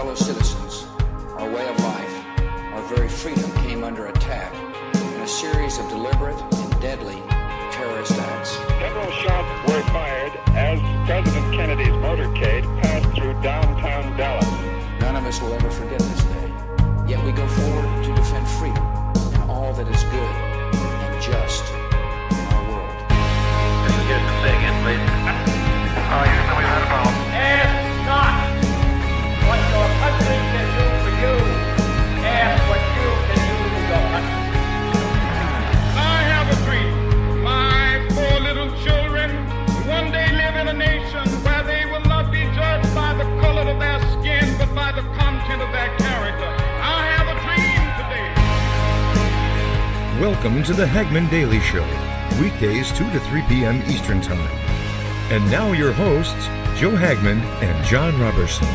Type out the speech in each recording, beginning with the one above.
fellow citizens, our way of life, our very freedom came under attack in a series of deliberate and deadly terrorist acts. Several shots were fired as President Kennedy's motorcade passed through downtown Dallas. None of us will ever forget this day. Yet we go forward to defend freedom and all that is good and just in our world. This is Houston. Say again, please. Houston, we've had a problem. Ask not what your country can do for you. Ask what you can do for your country. I have a dream. My 4 little children will one day live in a nation where they will not be judged by the color of their skin, but by the content of their character. I have a dream today. Welcome to the Hagmann Daily Show, weekdays 2 to 3 p.m. Eastern Time. And now your hosts, Joe Hagmann and Jon Robberson.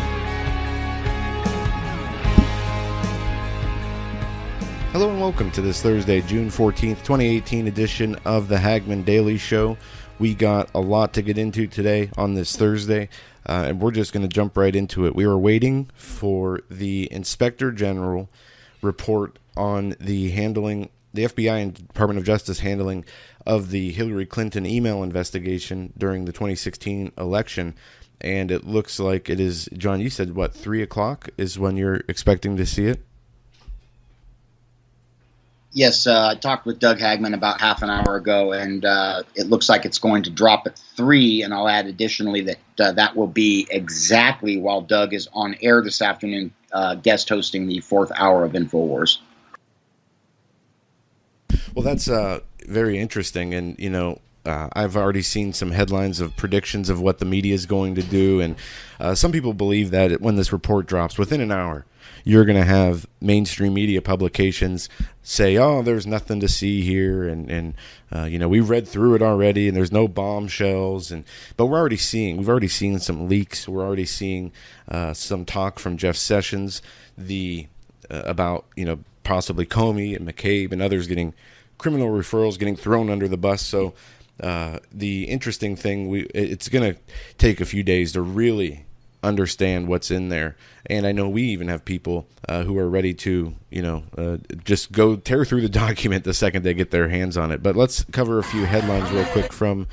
Hello and welcome to this Thursday, June 14th, 2018 edition of the Hagmann Daily Show. We got a lot to get into today on this Thursday, and we're just going to jump right into it. We were waiting for the Inspector General report on the FBI and Department of Justice handling of the Hillary Clinton email investigation during the 2016 election. And it looks like it is, John, you said, 3 o'clock is when you're expecting to see it? Yes, I talked with Doug Hagmann about half an hour ago, and it looks like it's going to drop at 3, and I'll add additionally that that will be exactly while Doug is on air this afternoon, guest hosting the 4th hour of InfoWars. Well, that's very interesting, and, I've already seen some headlines of predictions of what the media is going to do, and some people believe that when this report drops, within an hour, you're going to have mainstream media publications say, oh, there's nothing to see here, and we've read through it already, and there's no bombshells, but we've already seen some leaks. We're already seeing some talk from Jeff Sessions about possibly Comey and McCabe and others getting criminal referrals, getting thrown under the bus. So the interesting thing, it's going to take a few days to really understand what's in there. And I know we even have people who are ready to, just go tear through the document the second they get their hands on it. But let's cover a few headlines real quick from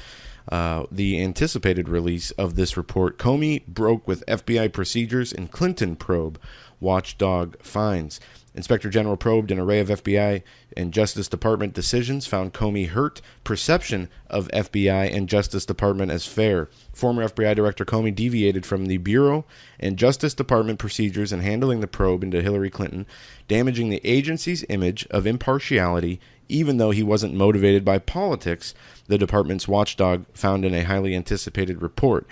the anticipated release of this report. Comey broke with FBI procedures in Clinton probe. Watchdog finds. Inspector General probed an array of FBI and Justice Department decisions, found Comey hurt perception of FBI and Justice Department as fair. Former FBI Director Comey deviated from the Bureau and Justice Department procedures in handling the probe into Hillary Clinton, damaging the agency's image of impartiality, even though he wasn't motivated by politics, the department's watchdog found in a highly anticipated report.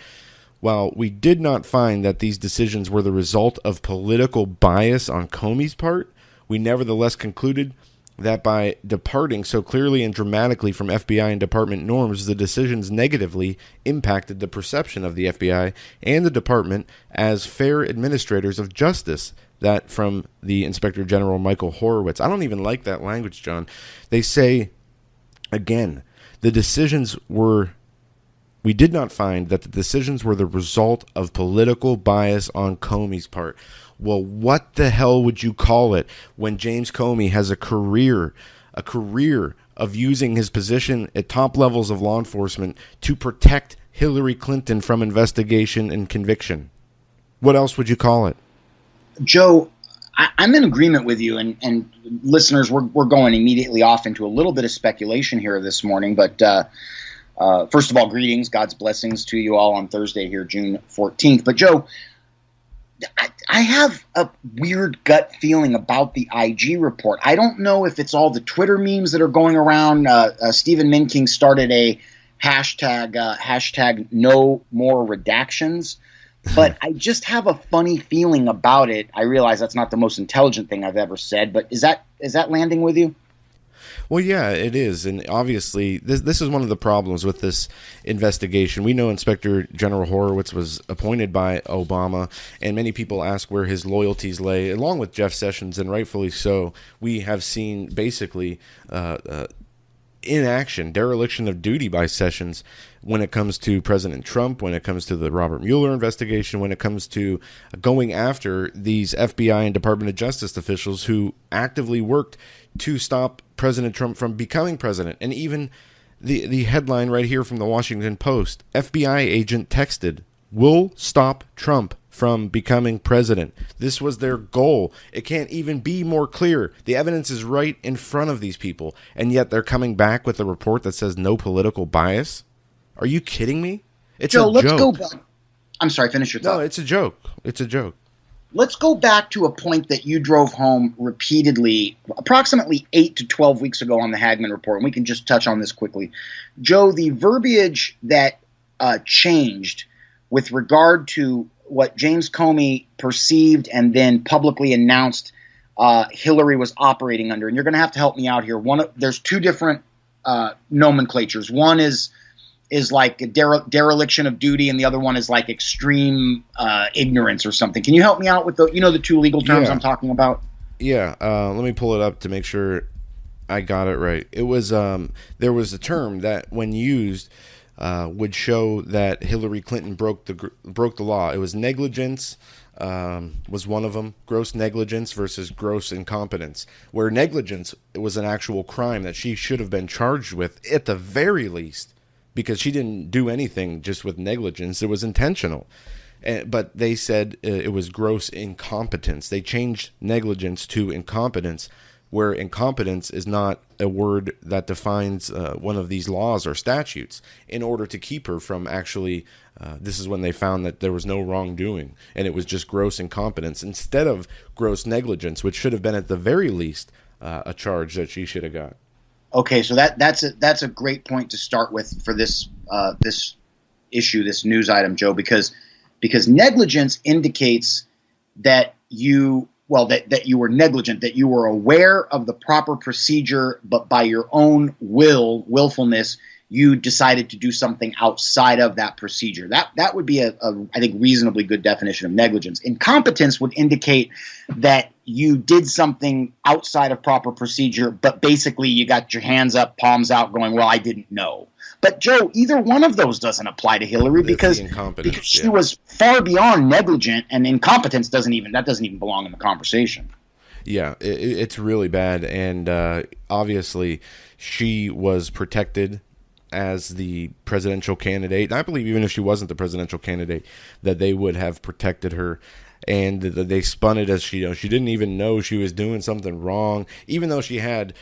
While we did not find that these decisions were the result of political bias on Comey's part, we nevertheless concluded that by departing so clearly and dramatically from FBI and department norms, the decisions negatively impacted the perception of the FBI and the department as fair administrators of justice. That from the Inspector General Michael Horowitz. I don't even like that language, John. They say, again, we did not find that the decisions were the result of political bias on Comey's part. Well, what the hell would you call it when James Comey has a career of using his position at top levels of law enforcement to protect Hillary Clinton from investigation and conviction? What else would you call it? Joe, I'm in agreement with you, and listeners, we're going immediately off into a little bit of speculation here this morning, but first of all, greetings, God's blessings to you all on Thursday here, June 14th. But Joe, I have a weird gut feeling about the IG report. I don't know if it's all the Twitter memes that are going around. Stephen Minking started a hashtag no more redactions. But I just have a funny feeling about it. I realize that's not the most intelligent thing I've ever said, but is that landing with you? Well, yeah, it is. And obviously, this is one of the problems with this investigation. We know Inspector General Horowitz was appointed by Obama, and many people ask where his loyalties lay, along with Jeff Sessions, and rightfully so. We have seen basically inaction, dereliction of duty by Sessions when it comes to President Trump, when it comes to the Robert Mueller investigation, when it comes to going after these FBI and Department of Justice officials who actively worked to stop President Trump from becoming president. And even the headline right here from the Washington Post, FBI agent texted, "Will stop Trump from becoming president." This was their goal. It can't even be more clear. The evidence is right in front of these people, and yet they're coming back with a report that says no political bias. Are you kidding me? It's Joe, a let's joke. go back. I'm sorry, finish your thought. No, it's a joke. It's a joke. Let's go back to a point that you drove home repeatedly, approximately 8 to 12 weeks ago on the Hagmann Report, and we can just touch on this quickly. Joe, the verbiage that changed with regard to what James Comey perceived and then publicly announced Hillary was operating under, and you're going to have to help me out here. There's two different nomenclatures. One is like a dereliction of duty, and the other one is like extreme ignorance or something. Can you help me out with the two legal terms I'm talking about? Yeah, let me pull it up to make sure I got it right. It was there was a term that, when used, would show that Hillary Clinton broke the law. It was negligence. Was one of them. Gross negligence versus gross incompetence, where negligence was an actual crime that she should have been charged with at the very least, because she didn't do anything just with negligence. It was intentional. But they said it was gross incompetence. They changed negligence to incompetence, where incompetence is not a word that defines one of these laws or statutes, in order to keep her from actually, this is when they found that there was no wrongdoing, and it was just gross incompetence instead of gross negligence, which should have been at the very least a charge that she should have got. Okay, so that's a great point to start with for this this issue, this news item, Joe, because negligence indicates that you were negligent, that you were aware of the proper procedure, but by your own willfulness, you decided to do something outside of that procedure. That would be a I think reasonably good definition of negligence. Incompetence would indicate that you did something outside of proper procedure, but basically you got your hands up, palms out, going, "Well, I didn't know." But Joe, either one of those doesn't apply to Hillary because she was far beyond negligent, and incompetence doesn't even belong in the conversation. Yeah, it's really bad, and obviously she was protected as the presidential candidate. And I believe even if she wasn't the presidential candidate, that they would have protected her. And they spun it as she didn't even know she was doing something wrong, even though she had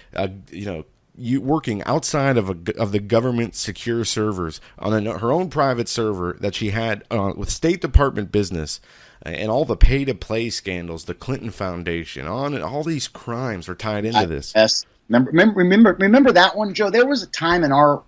working outside of the government secure servers on her own private server that she had with State Department business, and all the pay-to-play scandals, the Clinton Foundation, all these crimes are tied into this. Yes, remember that one, Joe? There was a time in our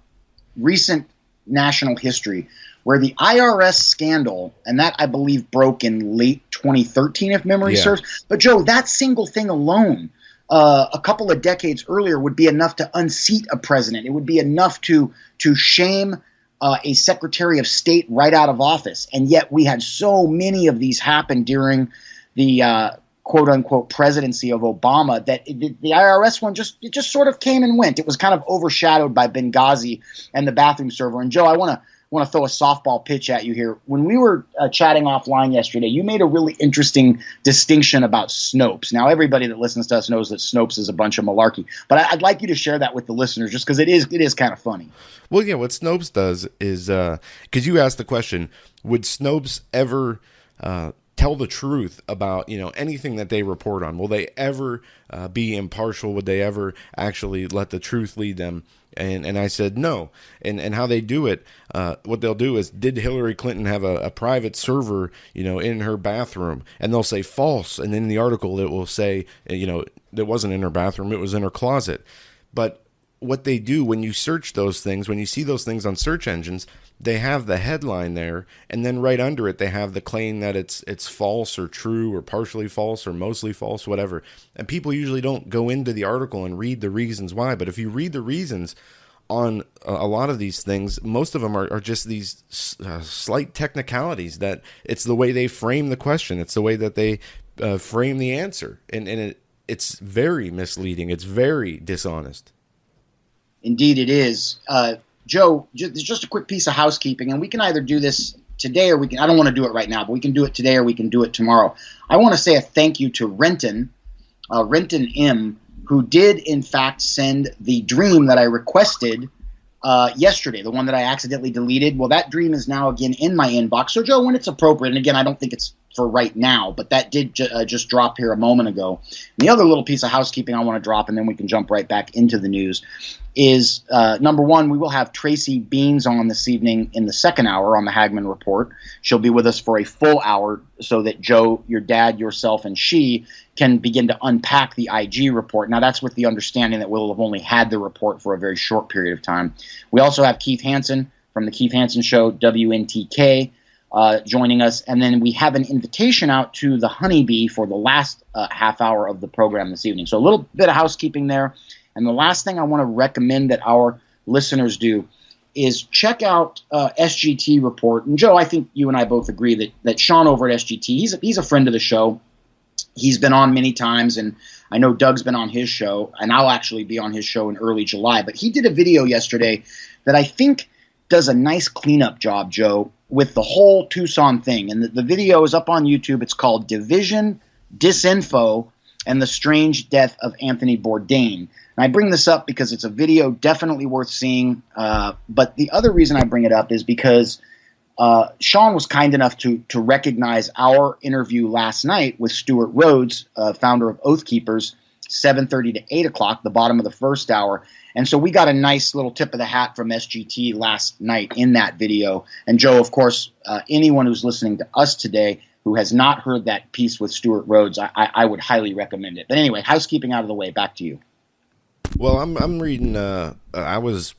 recent national history where the IRS scandal, and that I believe broke in late 2013, if memory serves. But Joe, that single thing alone, a couple of decades earlier, would be enough to unseat a president. It would be enough to shame a Secretary of State right out of office. And yet we had so many of these happen during the quote-unquote presidency of Obama that the IRS one just sort of came and went. It was kind of overshadowed by Benghazi and the bathroom server. And Joe, I want to throw a softball pitch at you here. When we were chatting offline yesterday, you made a really interesting distinction about Snopes. Now, everybody that listens to us knows that Snopes is a bunch of malarkey, but I'd like you to share that with the listeners, just because it is kind of funny. Well, yeah, what Snopes does is, because you asked the question, would Snopes ever tell the truth about anything that they report on? Will they ever be impartial? Would they ever actually let the truth lead them? And I said no. And how they do it, what they'll do is, did Hillary Clinton have a private server in her bathroom? And they'll say false, and in the article it will say it wasn't in her bathroom, it was in her closet. But what they do when you search those things, when you see those things on search engines, they have the headline there, and then right under it they have the claim that it's false or true or partially false or mostly false, whatever. And people usually don't go into the article and read the reasons why. But if you read the reasons on a lot of these things, most of them are just these slight technicalities, that it's the way they frame the question, it's the way that they frame the answer, and it's very misleading, it's very dishonest. Indeed it is. Joe, just a quick piece of housekeeping, and we can either do this today or I don't want to do it right now, but we can do it today or we can do it tomorrow. I want to say a thank you to Renton M., who did in fact send the dream that I requested yesterday, the one that I accidentally deleted. Well, that dream is now again in my inbox. So, Joe, when it's appropriate, and again, I don't think it's for right now, but that did just drop here a moment ago. And the other little piece of housekeeping I want to drop, and then we can jump right back into the news, is number one, we will have Tracy Beans on this evening in the second hour on the Hagmann Report. She'll be with us for a full hour so that Joe, your dad, yourself, and she can begin to unpack the IG report. Now, that's with the understanding that we'll have only had the report for a very short period of time. We also have Keith Hansen from the Keith Hansen Show, WNTK, joining us. And then we have an invitation out to the Honeybee for the last half hour of the program this evening. So a little bit of housekeeping there. And the last thing I want to recommend that our listeners do is check out SGT Report. And Joe, I think you and I both agree that Sean over at SGT, he's a friend of the show. He's been on many times, and I know Doug's been on his show, and I'll actually be on his show in early July. But he did a video yesterday that I think does a nice cleanup job, Joe, with the whole Tucson thing. And the video is up on YouTube. It's called Division, Disinfo, and the Strange Death of Anthony Bourdain. And I bring this up because it's a video definitely worth seeing. But the other reason I bring it up is because Sean was kind enough to recognize our interview last night with Stuart Rhodes, founder of Oath Keepers, 7:30 to 8 o'clock, the bottom of the first hour. And so we got a nice little tip of the hat from SGT last night in that video. And Joe, of course, anyone who's listening to us today who has not heard that piece with Stuart Rhodes, I would highly recommend it. But anyway, housekeeping out of the way, back to you. Well, I'm reading. I was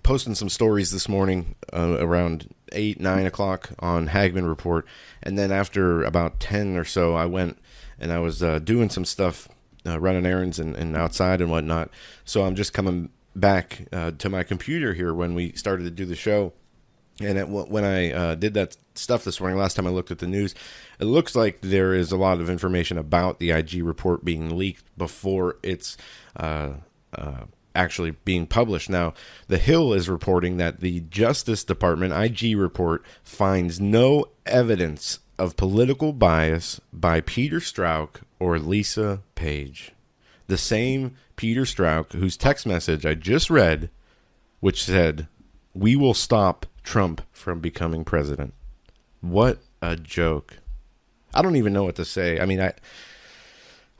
posting some stories this morning around 8-9 o'clock on Hagmann Report, and then after about 10 or so, I went and I was doing some stuff, running errands and outside and whatnot. So I'm just coming back to my computer here when we started to do the show. And when I did that stuff this morning, last time I looked at the news, it looks like there is a lot of information about the IG report being leaked before it's actually being published. Now, The Hill is reporting that the Justice Department IG report finds no evidence of political bias by Peter Strzok or Lisa Page. The same Peter Strzok whose text message I just read, which said, "We will stop Trump from becoming president." What a joke. I don't even know what to say. I mean, I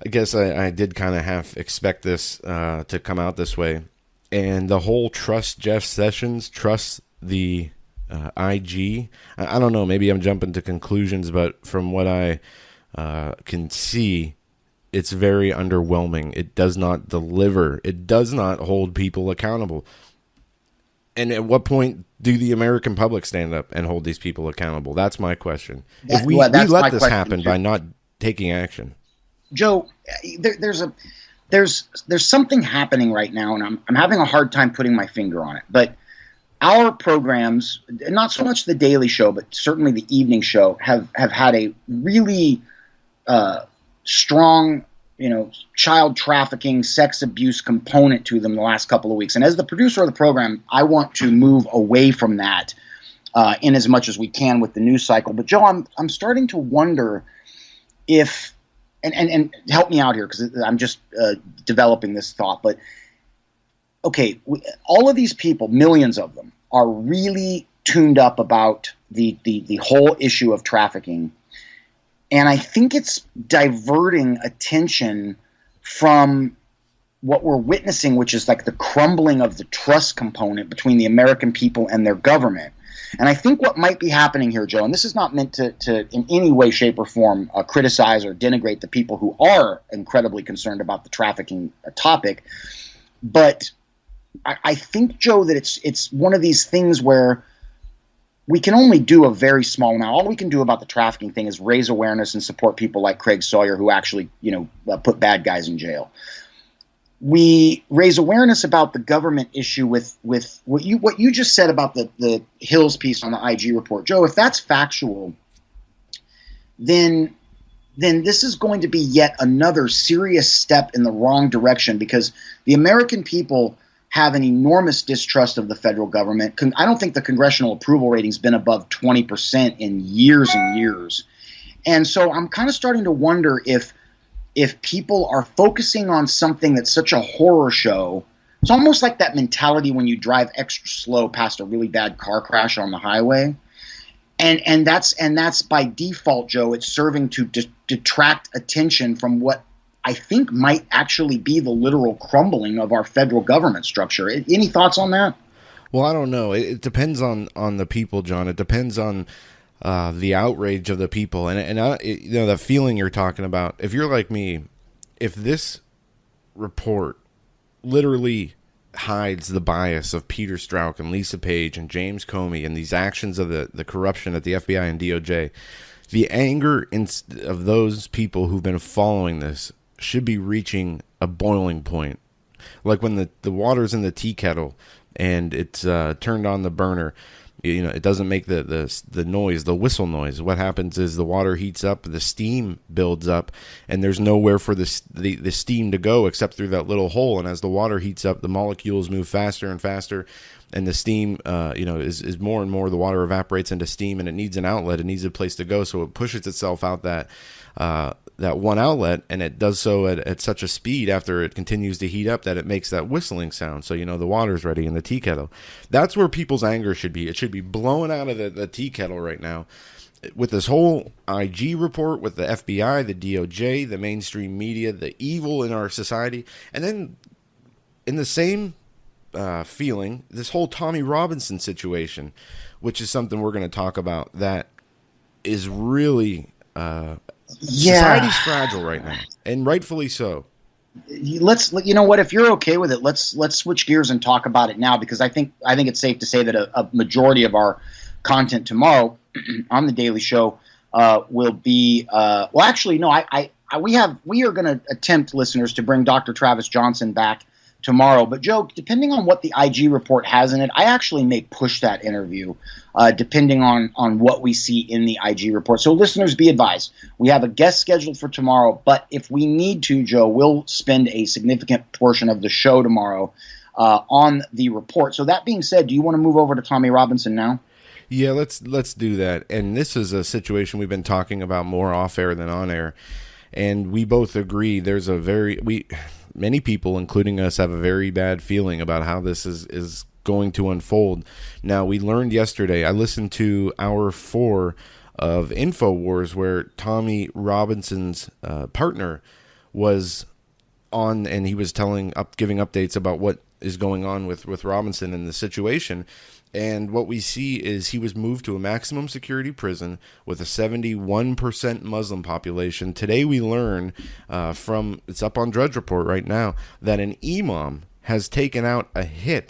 guess I did kind of half expect this to come out this way. And the whole trust Jeff Sessions, trust the IG. I don't know. Maybe I'm jumping to conclusions, but from what I can see, it's very underwhelming. It does not deliver. It does not hold people accountable. And at what point do the American public stand up and hold these people accountable? That's my question. If we let this happen by not taking action. Joe, there's something happening right now, and I'm having a hard time putting my finger on it. But our programs, not so much the Daily Show, but certainly the evening show, have had a really strong, child trafficking, sex abuse component to them the last couple of weeks. And as the producer of the program, I want to move away from that in as much as we can with the news cycle. But Joe, I'm starting to wonder if, and help me out here because I'm just developing this thought. But okay, all of these people, millions of them, are really tuned up about the whole issue of trafficking. And I think it's diverting attention from what we're witnessing, which is like the crumbling of the trust component between the American people and their government. And I think what might be happening here, Joe, and this is not meant to in any way, shape, or form criticize or denigrate the people who are incredibly concerned about the trafficking topic, but I think, Joe, that it's one of these things where we can only do a very small amount. All we can do about the trafficking thing is raise awareness and support people like Craig Sawyer, who actually, put bad guys in jail. We raise awareness about the government issue with what you just said about the Hills piece on the IG report. Joe, if that's factual, then this is going to be yet another serious step in the wrong direction, because the American people have an enormous distrust of the federal government. I don't think the congressional approval rating's been above 20% in years and years. And so I'm kind of starting to wonder if people are focusing on something that's such a horror show. It's almost like that mentality when you drive extra slow past a really bad car crash on the highway. And that's by default, Joe. It's serving to detract attention from what I think might actually be the literal crumbling of our federal government structure. Any thoughts on that? Well, I don't know. It depends on the people, John. It depends on the outrage of the people, and the feeling you're talking about. If you're like me, if this report literally hides the bias of Peter Strzok and Lisa Page and James Comey and these actions of the corruption at the FBI and DOJ, the anger of those people who've been following this should be reaching a boiling point. Like when the water's in the tea kettle and it's turned on the burner, it doesn't make the noise, the whistle noise. What happens is the water heats up, the steam builds up, and there's nowhere for the steam to go except through that little hole. And as the water heats up, the molecules move faster and faster, and the steam, is more and more. The water evaporates into steam, and it needs an outlet. It needs a place to go, so it pushes itself out that one outlet, and it does so at such a speed after it continues to heat up that it makes that whistling sound. So, the water's ready in the tea kettle. That's where people's anger should be. It should be blowing out of the tea kettle right now. With this whole IG report, with the FBI, the DOJ, the mainstream media, the evil in our society. And then in the same feeling, this whole Tommy Robinson situation, which is something we're going to talk about, that is really... Society's fragile right now, and rightfully so. You know what? If you're okay with it, let's switch gears and talk about it now, because I think it's safe to say that a majority of our content tomorrow on the Daily Show will be. We are going to attempt, listeners, to bring Dr. Travis Johnson back tomorrow. But Joe, depending on what the IG report has in it, I actually may push that interview depending on what we see in the IG report. So listeners, be advised. We have a guest scheduled for tomorrow, but if we need to, Joe, we'll spend a significant portion of the show tomorrow on the report. So that being said, do you want to move over to Tommy Robinson now? Yeah, let's do that. And this is a situation we've been talking about more off air than on air. And we both agree there's many people, including us, have a very bad feeling about how this is going to unfold. Now, we learned yesterday, I listened to hour 4 of InfoWars, where Tommy Robinson's partner was on, and he was giving updates about what is going on with Robinson and the situation. And what we see is he was moved to a maximum security prison with a 71% Muslim population. Today we learn it's up on Drudge Report right now, that an imam has taken out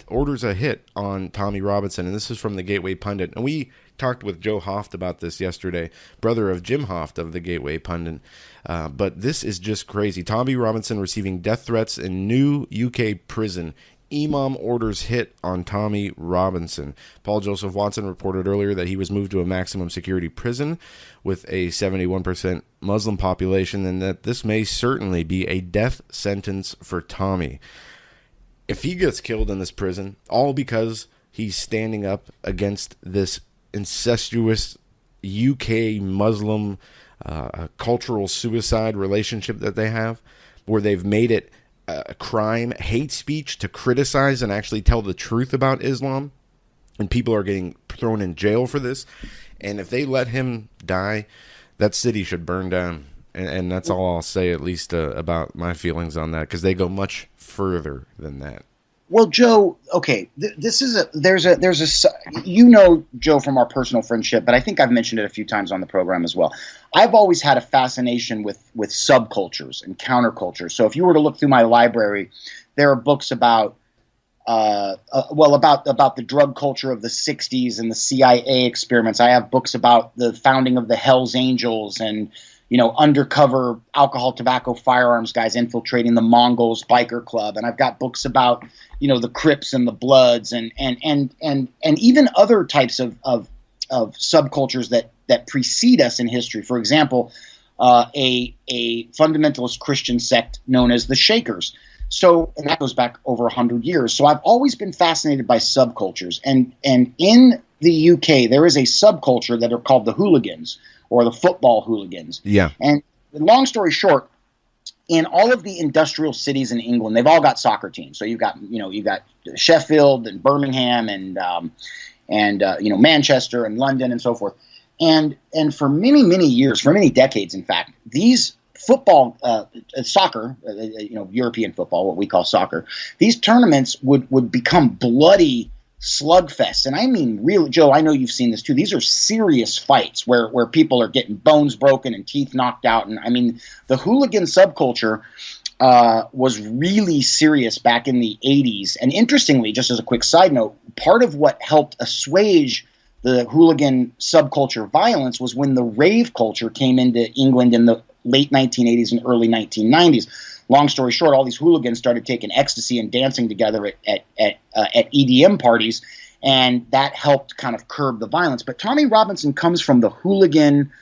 orders a hit on Tommy Robinson. And this is from the Gateway Pundit. And we talked with Joe Hoft about this yesterday, brother of Jim Hoft of the Gateway Pundit. But this is just crazy. Tommy Robinson receiving death threats in new UK prison. Imam orders hit on Tommy Robinson. Paul Joseph Watson reported earlier that he was moved to a maximum security prison with a 71% Muslim population, and that this may certainly be a death sentence for Tommy. If he gets killed in this prison, all because he's standing up against this incestuous UK Muslim cultural suicide relationship that they have, where they've made it a crime, hate speech, to criticize and actually tell the truth about Islam, and people are getting thrown in jail for this. And if they let him die, that city should burn down. And that's all I'll say, at least about my feelings on that, because they go much further than that. Well, Joe, okay, Joe, from our personal friendship, but I think I've mentioned it a few times on the program as well. I've always had a fascination with subcultures and countercultures. So if you were to look through my library, there are books about the drug culture of the 60s and the CIA experiments. I have books about the founding of the Hells Angels and, undercover alcohol, tobacco, firearms guys infiltrating the Mongols biker club. And I've got books about, the Crips and the Bloods and even other types of subcultures that precede us in history. For example, a fundamentalist Christian sect known as the Shakers. So, and that goes back over 100 years. So I've always been fascinated by subcultures. And in the UK, there is a subculture that are called the hooligans, or the football hooligans. Yeah. And long story short, in all of the industrial cities in England, they've all got soccer teams. So you've got Sheffield and Birmingham and Manchester and London and so forth. And for many, many years, for many decades, in fact, these football, soccer, European football, what we call soccer, these tournaments would become bloody slugfests. And I mean, really, Joe, I know you've seen this too. These are serious fights where people are getting bones broken and teeth knocked out. And I mean, the hooligan subculture was really serious back in the 80s. And interestingly, just as a quick side note, part of what helped assuage the hooligan subculture violence was when the rave culture came into England in the late 1980s and early 1990s. Long story short, all these hooligans started taking ecstasy and dancing together at EDM parties, and that helped kind of curb the violence. But Tommy Robinson comes from the hooligan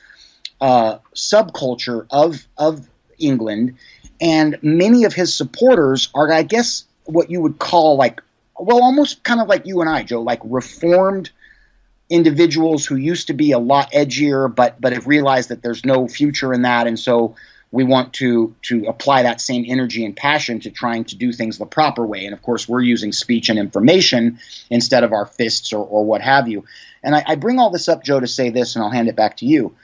subculture of England, and many of his supporters are, I guess, what you would call almost kind of like you and I, Joe, like reformed individuals who used to be a lot edgier, but have realized that there's no future in that, and so we want to apply that same energy and passion to trying to do things the proper way. And of course, we're using speech and information instead of our fists or what have you. And I bring all this up, Joe, to say this, and I'll hand it back to you.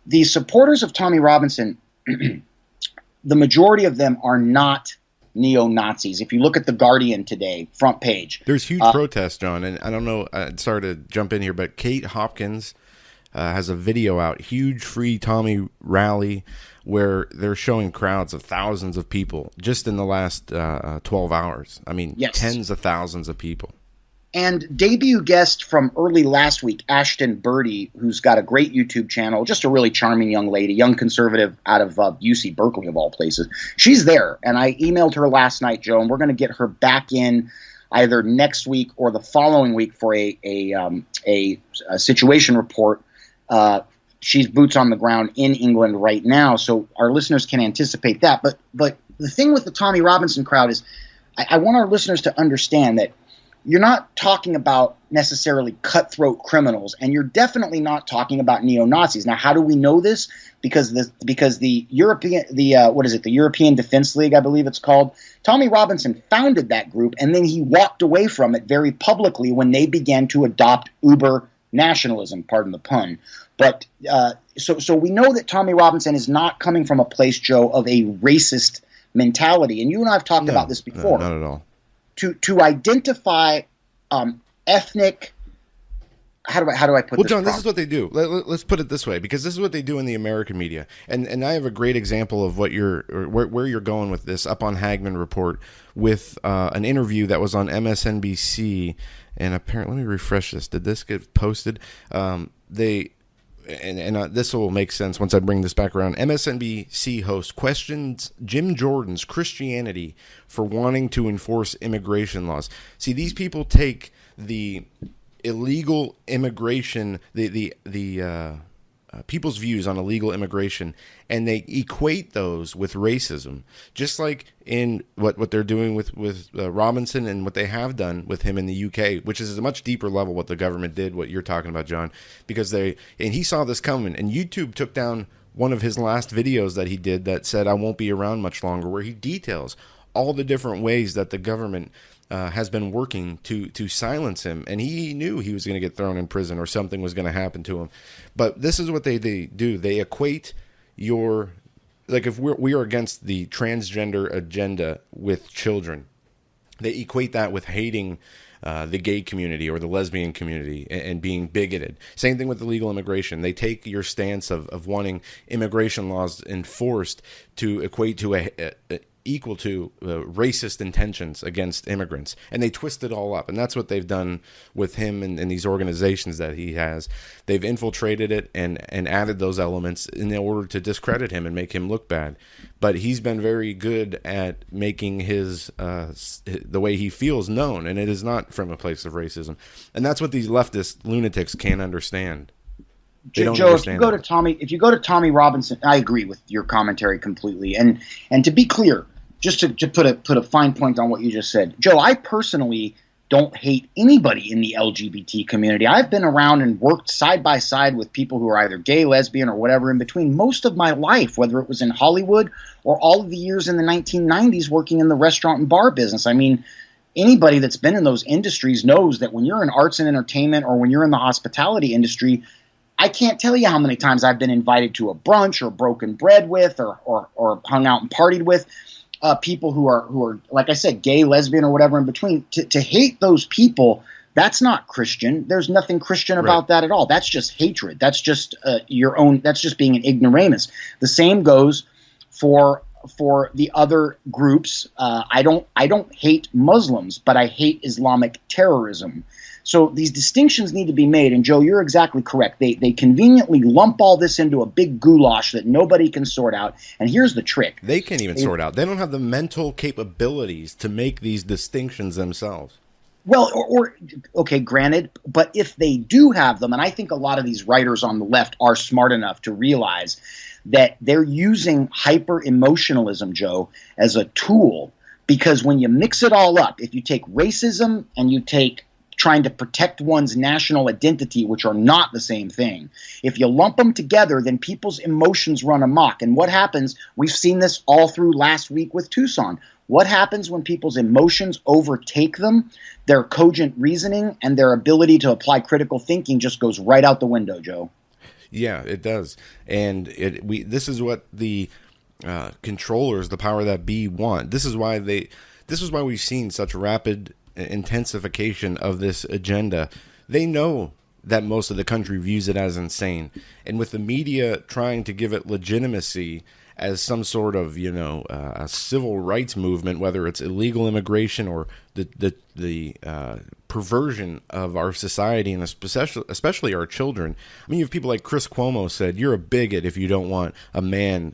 The supporters of Tommy Robinson, the majority of them are not neo-Nazis. If you look at The Guardian today, front page. There's huge protests, John, and I don't know, sorry to jump in here, but Kate Hopkins has a video out, huge free Tommy rally, where they're showing crowds of thousands of people just in the last 12 hours. I mean, yes. Tens of thousands of people. And debut guest from early last week, Ashton Birdie, who's got a great YouTube channel, just a really charming young lady, young conservative out of UC Berkeley, of all places. She's there, and I emailed her last night, Joe, and we're going to get her back in either next week or the following week for a situation report. She's boots on the ground in England right now, so our listeners can anticipate that. But the thing with the Tommy Robinson crowd is I want our listeners to understand that you're not talking about necessarily cutthroat criminals, and you're definitely not talking about neo-Nazis. Now, how do we know this? Because the European Defense League, I believe it's called, Tommy Robinson founded that group, and then he walked away from it very publicly when they began to adopt uber nationalism, pardon the pun. But so we know that Tommy Robinson is not coming from a place, Joe, of a racist mentality. And you and I have talked about this before. No, not at all. To identify ethnic. How do I put this? Well, John, this is what they do. Let's put it this way, because this is what they do in the American media. And I have a great example of where you're going with this up on Hagmann Report with an interview that was on MSNBC. And apparently, let me refresh this. Did this get posted? This will make sense once I bring this back around. MSNBC host questions Jim Jordan's Christianity for wanting to enforce immigration laws. See, these people take the illegal immigration, the people's views on illegal immigration, and they equate those with racism, just like in what they're doing with Robinson and what they have done with him in the UK, which is a much deeper level what the government did, what you're talking about, John, because he saw this coming, and YouTube took down one of his last videos that he did that said, "I won't be around much longer," where he details all the different ways that the government has been working to silence him, and he knew he was going to get thrown in prison or something was going to happen to him. But this is what they do. They equate if we are against the transgender agenda with children, they equate that with hating the gay community or the lesbian community and being bigoted. Same thing with illegal immigration. They take your stance of wanting immigration laws enforced to equate to equal to racist intentions against immigrants, and they twist it all up. And that's what they've done with him and these organizations that he has. They've infiltrated it and added those elements in order to discredit him and make him look bad. But he's been very good at making his the way he feels known, and it is not from a place of racism. And that's what these leftist lunatics can't understand. Joe, if you go to Tommy Robinson, I agree with your commentary completely. And to be clear, just to put a fine point on what you just said, Joe, I personally don't hate anybody in the LGBT community. I've been around and worked side by side with people who are either gay, lesbian, or whatever in between most of my life, whether it was in Hollywood or all of the years in the 1990s working in the restaurant and bar business. I mean, anybody that's been in those industries knows that when you're in arts and entertainment or when you're in the hospitality industry, I can't tell you how many times I've been invited to a brunch or broken bread with or hung out and partied with people who are, like I said, gay, lesbian, or whatever in between. To hate those people, that's not Christian. There's nothing Christian about that at all. That's just hatred. That's just your own. That's just being an ignoramus. The same goes for the other groups. I don't hate Muslims, but I hate Islamic terrorism. So these distinctions need to be made. And Joe, you're exactly correct. They conveniently lump all this into a big goulash that nobody can sort out. And here's the trick. They can't even sort out. They don't have the mental capabilities to make these distinctions themselves. Well, okay, granted, but if they do have them, and I think a lot of these writers on the left are smart enough to realize that they're using hyper-emotionalism, Joe, as a tool, because when you mix it all up, if you take racism and you take trying to protect one's national identity, which are not the same thing. If you lump them together, then people's emotions run amok. And what happens, we've seen this all through last week with Tucson. What happens when people's emotions overtake them? Their cogent reasoning and their ability to apply critical thinking just goes right out the window, Joe. Yeah, it does. And this is what the controllers, the power that be, want. This is why we've seen such rapid intensification of this agenda. They know that most of the country views it as insane, and with the media trying to give it legitimacy as some sort of a civil rights movement, whether it's illegal immigration or the perversion of our society and especially our children. I mean, you have people like Chris Cuomo said, "You're a bigot if you don't want a man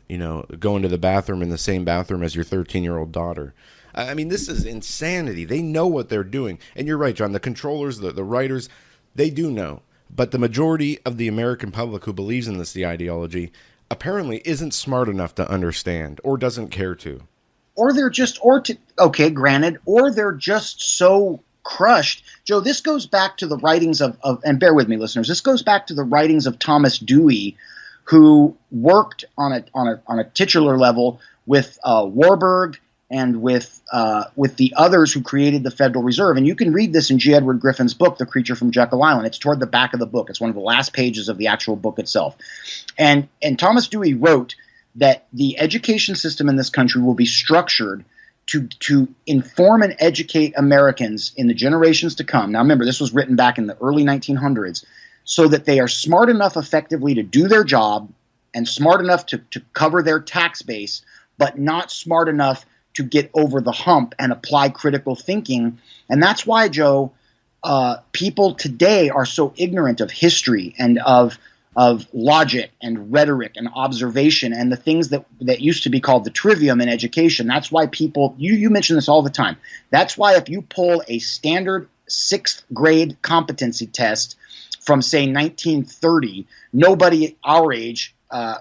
going to the bathroom in the same bathroom as your 13-year-old daughter." I mean, this is insanity. They know what they're doing. And you're right, John. The controllers, the writers, they do know. But the majority of the American public who believes in the ideology apparently isn't smart enough to understand or doesn't care to. Or they're just, granted, or they're just so crushed. Joe, this goes back to the writings of, and bear with me, listeners, this goes back to the writings of Thomas Dewey, who worked on a titular level with Warburg and with the others who created the Federal Reserve. And you can read this in G. Edward Griffin's book, The Creature from Jekyll Island. It's toward the back of the book. It's one of the last pages of the actual book itself. And Thomas Dewey wrote that the education system in this country will be structured to inform and educate Americans in the generations to come. Now, remember, this was written back in the early 1900s, so that they are smart enough effectively to do their job and smart enough to cover their tax base, but not smart enough to get over the hump and apply critical thinking. And that's why, Joe, people today are so ignorant of history and of logic and rhetoric and observation and the things that used to be called the trivium in education. That's why people, you mention this all the time. That's why if you pull a standard 6th grade competency test from, say, 1930, nobody our age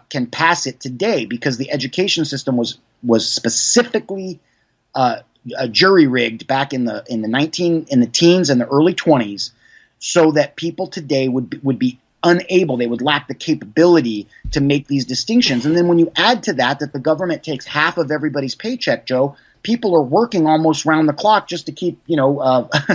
can pass it today, because the education system was specifically jury rigged back in the teens and the early 20s, so that people today would be unable, they would lack the capability to make these distinctions. And then when you add to that the government takes half of everybody's paycheck, Joe, people are working almost round the clock just to keep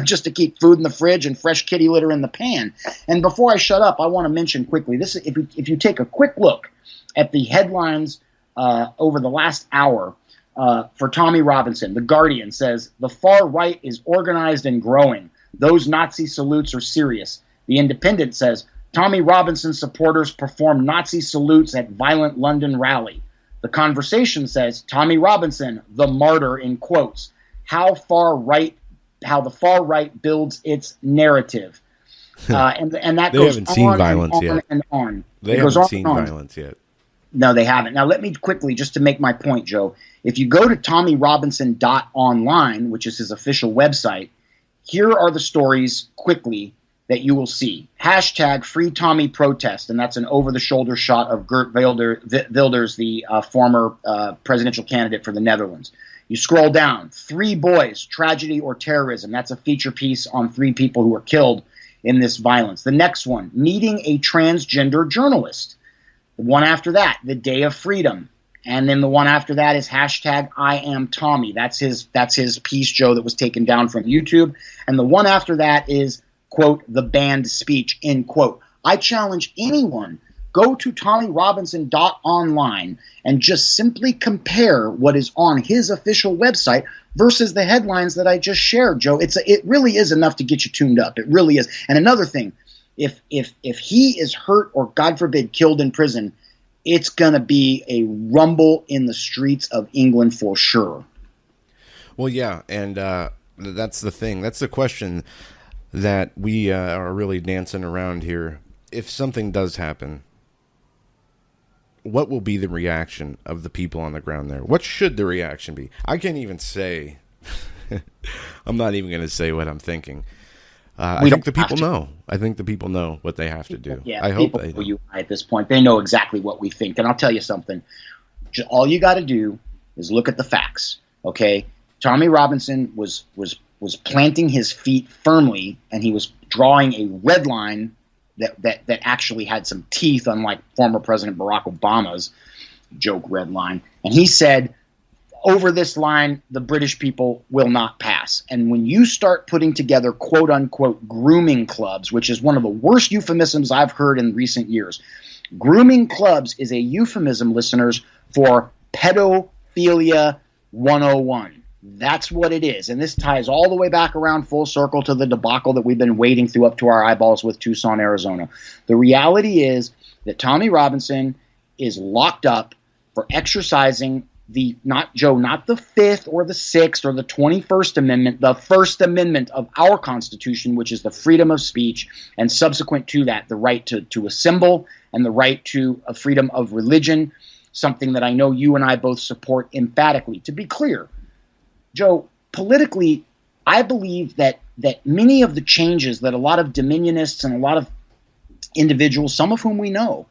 just to keep food in the fridge and fresh kitty litter in the pan. And before I shut up, I want to mention quickly this: if you take a quick look at the headlines over the last hour for Tommy Robinson, The Guardian says the far right is organized and growing. Those Nazi salutes are serious. The Independent says Tommy Robinson supporters perform Nazi salutes at violent London rally. The Conversation says Tommy Robinson, the martyr, in quotes, how the far right builds its narrative. And that they goes haven't seen on violence and on yet. and on. They haven't seen violence yet. No, they haven't. Now, let me quickly, just to make my point, Joe, if you go to TommyRobinson.online, which is his official website, here are the stories quickly that you will see. Hashtag Free Tommy Protest, and that's an over-the-shoulder shot of Geert Wilders, the former presidential candidate for the Netherlands. You scroll down, 3 boys, tragedy or terrorism. That's a feature piece on 3 people who were killed in this violence. The next one, meeting a transgender journalist. The one after that, the Day of Freedom. And then the one after that is hashtag I am Tommy. That's his piece, Joe, that was taken down from YouTube. And the one after that is, quote, the banned speech, end quote. I challenge anyone, go to TommyRobinson.online and just simply compare what is on his official website versus the headlines that I just shared, Joe. It really is enough to get you tuned up. It really is. And another thing, if he is hurt or, God forbid, killed in prison, it's going to be a rumble in the streets of England for sure. Well, yeah, and that's the thing. That's the question that we are really dancing around here. If something does happen, what will be the reaction of the people on the ground there? What should the reaction be? I can't even say. I'm not even going to say what I'm thinking. I think the people know. I think the people know what they have to do. Yeah, I hope they know. You at this point, they know exactly what we think. And I'll tell you something. All you got to do is look at the facts. Okay, Tommy Robinson was planting his feet firmly, and he was drawing a red line that actually had some teeth, unlike former President Barack Obama's joke red line. And he said, over this line, the British people will not pass. And when you start putting together quote unquote grooming clubs, which is one of the worst euphemisms I've heard in recent years, grooming clubs is a euphemism, listeners, for pedophilia 101. That's what it is. And this ties all the way back around full circle to the debacle that we've been wading through up to our eyeballs with Tucson, Arizona. The reality is that Tommy Robinson is locked up for exercising not the 5th or the 6th or the 21st Amendment, the First Amendment of our Constitution, which is the freedom of speech, and subsequent to that, the right to assemble and the right to a freedom of religion, something that I know you and I both support emphatically. To be clear, Joe, politically, I believe that many of the changes that a lot of dominionists and a lot of individuals, some of whom we know,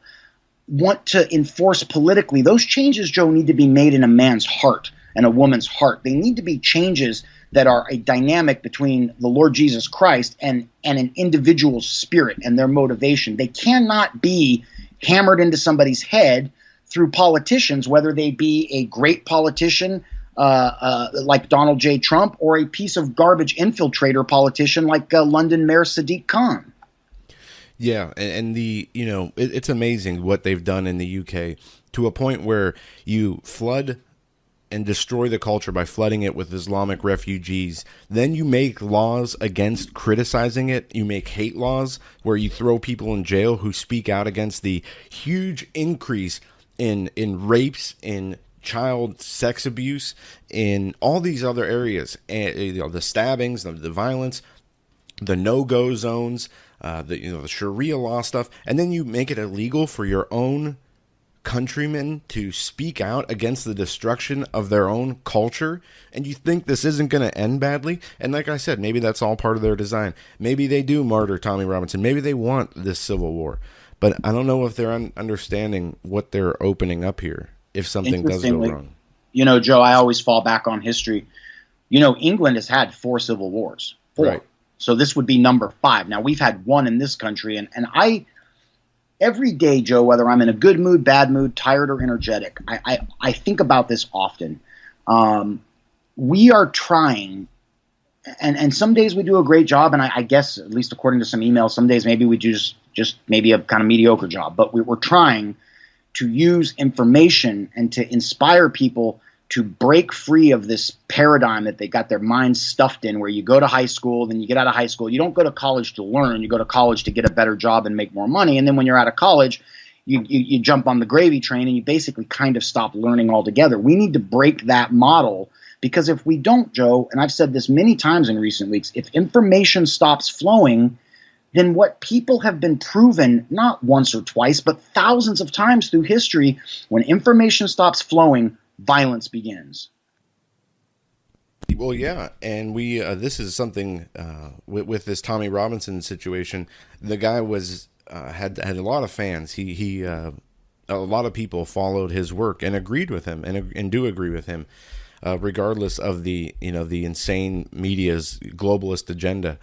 want to enforce politically, those changes, Joe, need to be made in a man's heart and a woman's heart. They need to be changes that are a dynamic between the Lord Jesus Christ and an individual's spirit and their motivation. They cannot be hammered into somebody's head through politicians, whether they be a great politician like Donald J. Trump or a piece of garbage infiltrator politician like London Mayor Sadiq Khan. Yeah, and it's amazing what they've done in the UK to a point where you flood and destroy the culture by flooding it with Islamic refugees. Then you make laws against criticizing it. You make hate laws where you throw people in jail who speak out against the huge increase in rapes, in child sex abuse, in all these other areas, and the stabbings, the violence, the no-go zones, the Sharia law stuff, and then you make it illegal for your own countrymen to speak out against the destruction of their own culture, and you think this isn't going to end badly? And like I said, maybe that's all part of their design. Maybe they do martyr Tommy Robinson. Maybe they want this civil war. But I don't know if they're understanding what they're opening up here if something does go wrong. Joe, I always fall back on history. England has had 4 civil wars. 4. Right. So this would be number 5. Now, we've had 1 in this country, and I every day, Joe, whether I'm in a good mood, bad mood, tired or energetic, I think about this often. We are trying, and some days we do a great job, and I guess, at least according to some emails, some days maybe we do just maybe a kind of mediocre job, but we're trying to use information and to inspire people to break free of this paradigm that they got their minds stuffed in, where you go to high school, then you get out of high school. You don't go to college to learn. You go to college to get a better job and make more money. And then when you're out of college, you jump on the gravy train and you basically kind of stop learning altogether. We need to break that model, because if we don't, Joe, and I've said this many times in recent weeks, if information stops flowing, then what people have been proven, not once or twice, but thousands of times through history, when information stops flowing, violence begins. Well, yeah, and we this is something with this Tommy Robinson situation. The guy was had a lot of fans. He a lot of people followed his work and agreed with him and do agree with him. regardless of the the insane media's globalist agenda.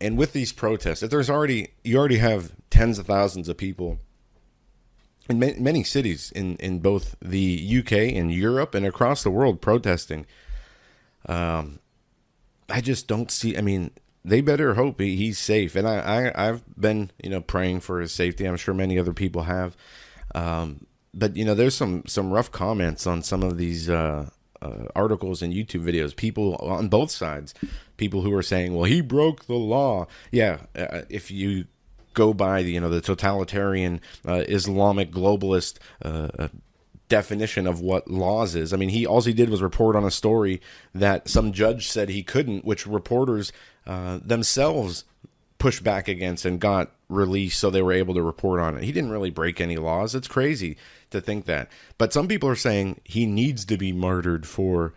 And with these protests, if you already have tens of thousands of people in many cities in both the UK and Europe and across the world protesting, I just don't see. I mean, they better hope he's safe. And I've been praying for his safety. I'm sure many other people have. But there's some rough comments on some of these articles and YouTube videos. People on both sides, people who are saying, "Well, he broke the law." Yeah, if you go by the totalitarian Islamic globalist definition of what laws is. I mean, all he did was report on a story that some judge said he couldn't, which reporters themselves pushed back against and got released, so they were able to report on it. He didn't really break any laws. It's crazy to think that. But some people are saying he needs to be martyred for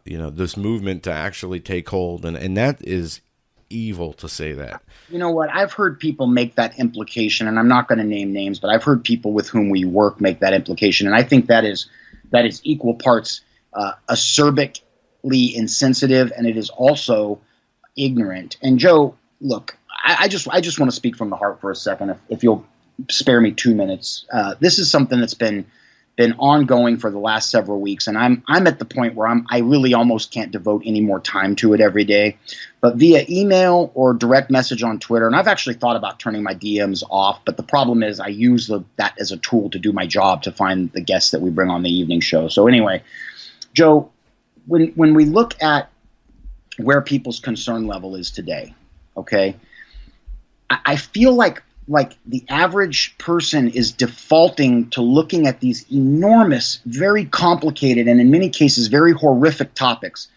this movement to actually take hold, and that is evil to say that. You know what? I've heard people make that implication, and I'm not going to name names, but I've heard people with whom we work make that implication, and I think that is equal parts acerbically insensitive, and it is also ignorant. And Joe, look, I just want to speak from the heart for a second, if you'll spare me 2 minutes. This is something that's been ongoing for the last several weeks, and I'm at the point where I really almost can't devote any more time to it every day. But via email or direct message on Twitter, and I've actually thought about turning my DMs off, but the problem is I use that as a tool to do my job, to find the guests that we bring on the evening show. So anyway, Joe, when we look at where people's concern level is today, okay, I feel like the average person is defaulting to looking at these enormous, very complicated, and in many cases very horrific topics.